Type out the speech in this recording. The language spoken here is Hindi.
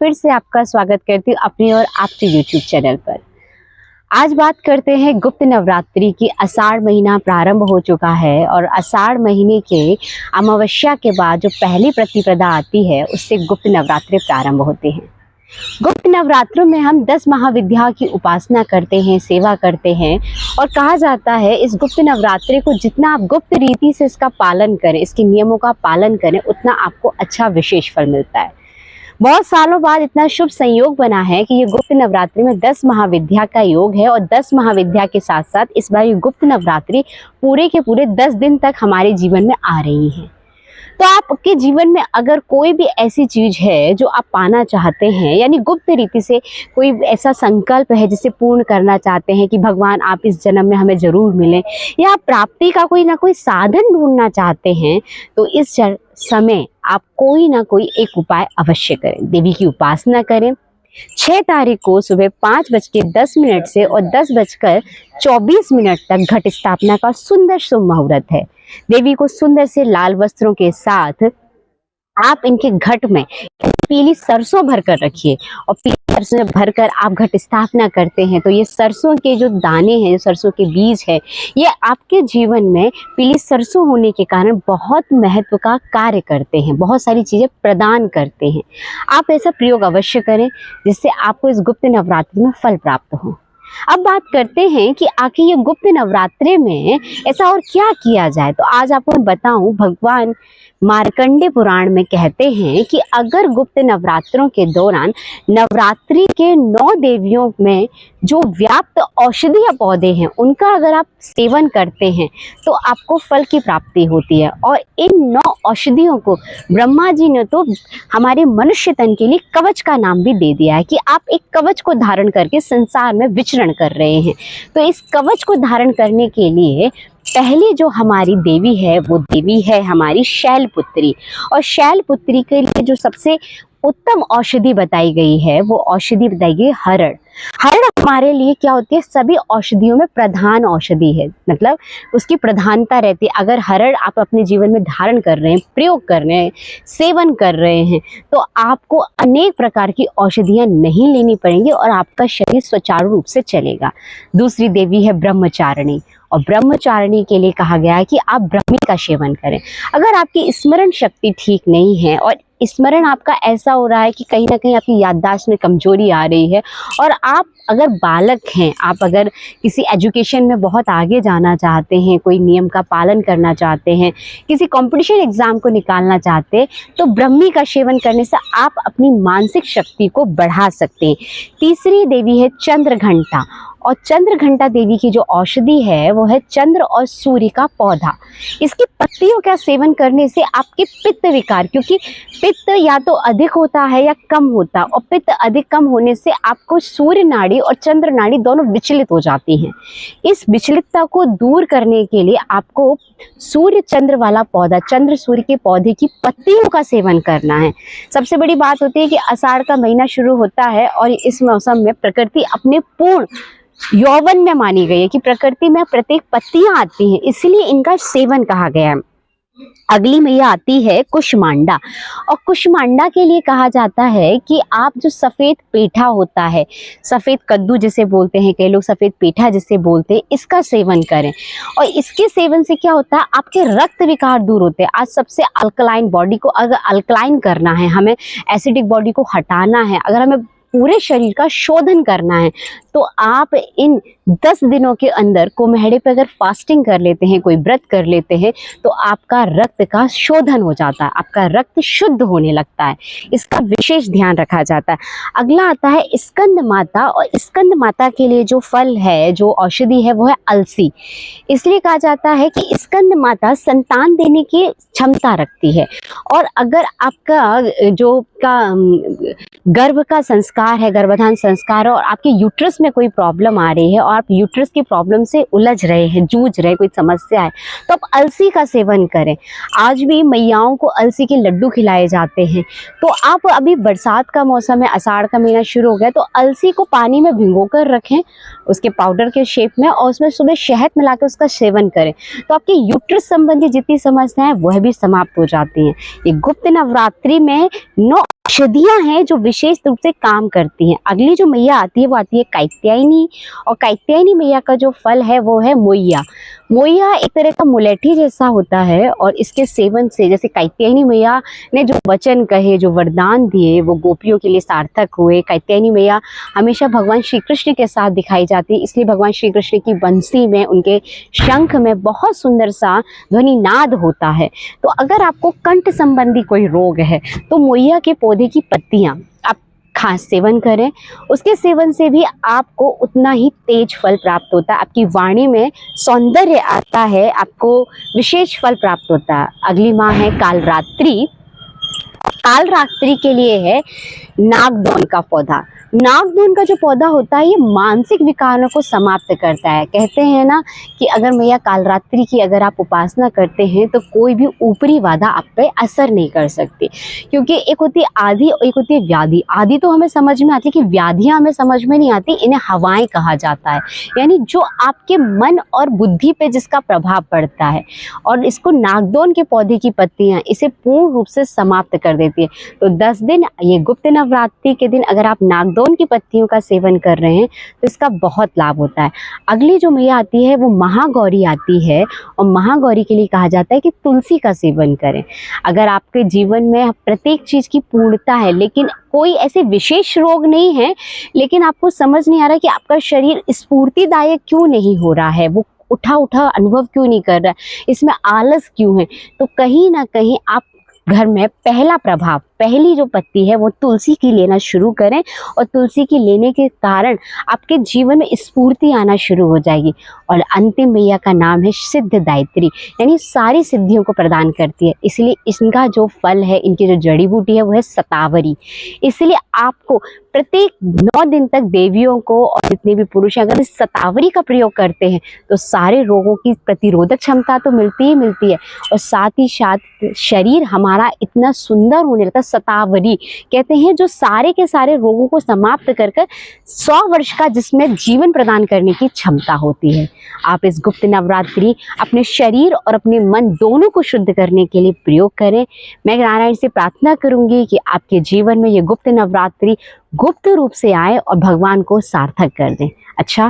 फिर से आपका स्वागत करती हूँ अपनी और आपके YouTube चैनल पर। आज बात करते हैं गुप्त नवरात्रि की। आषाढ़ महीना प्रारंभ हो चुका है और आषाढ़ महीने के अमावस्या के बाद जो पहली प्रतिपदा आती है उससे गुप्त नवरात्रि प्रारंभ होते हैं। गुप्त नवरात्रों में हम 10 महाविद्या की उपासना करते हैं, सेवा करते हैं और कहा जाता है इस गुप्त नवरात्रि को जितना आप गुप्त रीति से इसका पालन करें, इसके नियमों का पालन करें, उतना आपको अच्छा विशेष फल मिलता है। बहुत सालों बाद इतना शुभ संयोग बना है कि ये गुप्त नवरात्रि में 10 महाविद्या का योग है और 10 महाविद्या के साथ साथ इस बार ये गुप्त नवरात्रि पूरे के पूरे 10 दिन तक हमारे जीवन में आ रही है। तो आपके जीवन में अगर कोई भी ऐसी चीज है जो आप पाना चाहते हैं, यानी गुप्त रीति से कोई ऐसा संकल्प है जिसे पूर्ण करना चाहते हैं कि भगवान आप इस जन्म में हमें जरूर मिलें, या प्राप्ति का कोई ना कोई साधन ढूंढना चाहते हैं, तो इस समय आप कोई ना कोई एक उपाय अवश्य करें। देवी की उपासना करें। 6 तारीख को सुबह 5:10 से और 10:24 तक घट स्थापना का सुंदर शुभ मुहूर्त है। देवी को सुंदर से लाल वस्त्रों के साथ आप इनके घट में पीली सरसों भरकर रखिए और पीली सरसों भरकर आप घट स्थापना करते हैं तो ये सरसों के जो दाने हैं, जो सरसों के बीज है, ये आपके जीवन में पीली सरसों होने के कारण बहुत महत्व का कार्य करते हैं, बहुत सारी चीजें प्रदान करते हैं। आप ऐसा प्रयोग अवश्य करें जिससे आपको इस गुप्त नवरात्रि में फल प्राप्त हो। अब बात करते हैं कि आखिर ये गुप्त नवरात्रि में ऐसा और क्या किया जाए। तो आज आपको मैं बताऊं, भगवान मार्कंडे पुराण में कहते हैं कि अगर गुप्त नवरात्रों के दौरान नवरात्रि के 9 देवियों में जो व्याप्त औषधीय पौधे हैं उनका अगर आप सेवन करते हैं तो आपको फल की प्राप्ति होती है। और इन 9 औषधियों को ब्रह्मा जी ने तो हमारे मनुष्य तन के लिए कवच का नाम भी दे दिया है कि आप एक कवच को धारण करके संसार में विचरण कर रहे हैं। तो इस कवच को धारण करने के लिए पहली जो हमारी देवी है वो देवी है हमारी शैलपुत्री। और शैलपुत्री के लिए जो सबसे उत्तम औषधि बताई गई है वो औषधि बताई गई हरड़। हरड़ हमारे लिए क्या होती है, सभी औषधियों में प्रधान औषधि है, मतलब उसकी प्रधानता रहती है। अगर हरड़ आप अपने जीवन में धारण कर रहे हैं, प्रयोग कर रहे हैं, सेवन कर रहे हैं, तो आपको अनेक प्रकार की औषधियां नहीं लेनी पड़ेंगी और आपका शरीर सुचारू रूप से चलेगा। दूसरी देवी है ब्रह्मचारिणी और ब्रह्मचारिणी के लिए कहा गया है कि आप ब्रह्मी का सेवन करें। अगर आपकी स्मरण शक्ति ठीक नहीं है और स्मरण आपका ऐसा हो रहा है कि कहीं ना कहीं आपकी याददाश्त में कमजोरी आ रही है और आप अगर बालक हैं, आप अगर किसी एजुकेशन में बहुत आगे जाना चाहते हैं, कोई नियम का पालन करना चाहते हैं, किसी कंपटीशन एग्जाम को निकालना चाहते हैं, तो ब्रह्मी का सेवन करने से आप अपनी मानसिक शक्ति को बढ़ा सकते हैं। तीसरी देवी है चंद्रघंटा और चंद्रघंटा देवी की जो औषधि है वो है चंद्र और सूर्य का पौधा। इसकी पत्तियों का सेवन करने से आपके पित्त विकार, क्योंकि पित्त या तो अधिक होता है या कम होता, और पित्त अधिक कम होने से आपको सूर्य नाड़ी और चंद्र नाड़ी दोनों विचलित हो जाती हैं। इस विचलितता को दूर करने के लिए आपको सूर्य चंद्र वाला पौधा, चंद्र सूर्य के पौधे की पत्तियों का सेवन करना है। सबसे बड़ी बात होती है कि आषाढ़ का महीना शुरू होता है और इस मौसम में प्रकृति अपने पूर्ण यौवन में मानी गई है कि प्रकृति में प्रत्येक पत्तियां आती हैं, इसलिए इनका सेवन कहा गया है। अगली मैया आती है कुष्मांडा और कुष्मांडा के लिए कहा जाता है कि आप जो सफेद पेठा होता है, सफेद कद्दू जिसे बोलते हैं कई लोग, सफेद पेठा जिसे बोलते हैं, इसका सेवन करें। और इसके सेवन से क्या होता है, आपके रक्त विकार दूर होते हैं। आज सबसे अल्कलाइन बॉडी को अगर अल्कलाइन करना है, हमें एसिडिक बॉडी को हटाना है, अगर हमें पूरे शरीर का शोधन करना है, तो आप इन 10 दिनों के अंदर कुम्हेड़े पे अगर फास्टिंग कर लेते हैं, कोई व्रत कर लेते हैं, तो आपका रक्त का शोधन हो जाता है, आपका रक्त शुद्ध होने लगता है। इसका विशेष ध्यान रखा जाता है। अगला आता है स्कंद माता और स्कंद माता के लिए जो फल है, जो औषधि है वो है अलसी। इसलिए कहा जाता है कि स्कंद माता संतान देने की क्षमता रखती है और अगर आपका जो गर्भ का संस्कार है, गर्भाधान संस्कार है और आपके यूट्रस में कोई प्रॉब्लम आ रही है और आप यूट्रस की प्रॉब्लम से उलझ रहे हैं, जूझ रहे हैं, कोई समस्या है, तो आप अलसी का सेवन करें। आज भी मैयाओं को अलसी के लड्डू खिलाए जाते हैं। तो आप अभी बरसात का मौसम है, आषाढ़ का महीना शुरू हो गया, तो अलसी को पानी में भिगो कर रखें उसके पाउडर के शेप में, और उसमें सुबह शहद मिला कर उसका सेवन करें, तो आपके यूट्रस संबंधी जितनी समस्याएं हैं वह भी समाप्त हो जाती हैं। ये गुप्त नवरात्रि में 9 औषधियां हैं जो विशेष रूप से काम करती हैं। अगली जो मैया आती है वो आती है कात्यायनी, और कात्यायनी मैया का जो फल है वो है मोइया। मोइया एक तरह का मुलेठी जैसा होता है, और इसके सेवन से, जैसे कात्यायनी मैया ने जो वचन कहे, जो वरदान दिए, वो गोपियों के लिए सार्थक हुए। कात्यायनी मैया हमेशा भगवान श्री कृष्ण के साथ दिखाई जाती है, इसलिए भगवान श्री कृष्ण की बंसी में, उनके शंख में बहुत सुंदर सा ध्वनि नाद होता है। तो अगर आपको कंठ संबंधी कोई रोग है तो मोइया के पौधे की पत्तियां आप खास सेवन करें। उसके सेवन से भी आपको उतना ही तेज फल प्राप्त होता है, आपकी वाणी में सौंदर्य आता है, आपको विशेष फल प्राप्त होता है। अगली माह है कालरात्रि। कालरात्रि के लिए है नागदौन का पौधा। नागदौन का जो पौधा होता है ये मानसिक विकारों को समाप्त करता है। कहते हैं ना कि अगर मैया कालरात्रि की अगर आप उपासना करते हैं तो कोई भी ऊपरी बाधा आप पे असर नहीं कर सकती, क्योंकि एक होती है आदि और एक होती है व्याधि। आदि तो हमें समझ में आती है, कि व्याधियाँ हमें समझ में नहीं आती, इन्हें हवाएं कहा जाता है, यानी जो आपके मन और बुद्धि पे जिसका प्रभाव पड़ता है। और इसको नागदौन के पौधे की पत्तियाँ इसे पूर्ण रूप से समाप्त कर देती है। तो 10 दिन ये गुप्त नवरात्रि के दिन अगर आप नागदौन की पत्तियों का सेवन कर रहे हैं तो इसका बहुत लाभ होता है। अगली जो मैया आती है वो महागौरी आती है, और महागौरी के लिए कहा जाता है कि तुलसी का सेवन करें। अगर आपके जीवन में प्रत्येक चीज़ की पूर्णता है, लेकिन कोई ऐसे विशेष रोग नहीं है, लेकिन आपको समझ नहीं आ रहा कि आपका शरीर स्फूर्तिदायक क्यों नहीं हो रहा है, वो उठा उठा अनुभव क्यों नहीं कर रहा है, इसमें आलस क्यों है, तो कहीं ना कहीं आप घर में पहला प्रभाव, पहली जो पत्ती है वो तुलसी की लेना शुरू करें, और तुलसी की लेने के कारण आपके जीवन में स्फूर्ति आना शुरू हो जाएगी। और अंतिम मैया का नाम है सिद्धदायत्री, यानी सारी सिद्धियों को प्रदान करती है। इसलिए इनका जो फल है, इनकी जो जड़ी बूटी है वो है शतावरी। इसलिए आपको प्रत्येक 9 दिन तक देवियों को और जितने भी पुरुष हैं अगर इस शतावरी का प्रयोग करते हैं तो सारे रोगों की प्रतिरोधक क्षमता तो मिलती ही मिलती है, और साथ ही साथ शरीर हमारा इतना सुंदर होने लगता है। शतावरी कहते हैं जो सारे के सारे रोगों को समाप्त कर 100 वर्ष का जिसमें जीवन प्रदान करने की क्षमता होती है। आप इस गुप्त नवरात्रि अपने शरीर और अपने मन दोनों को शुद्ध करने के लिए प्रयोग करें। मैं नारायण से प्रार्थना करूंगी कि आपके जीवन में ये गुप्त नवरात्रि गुप्त रूप से आए और भगवान को सार्थक कर दें। अच्छा।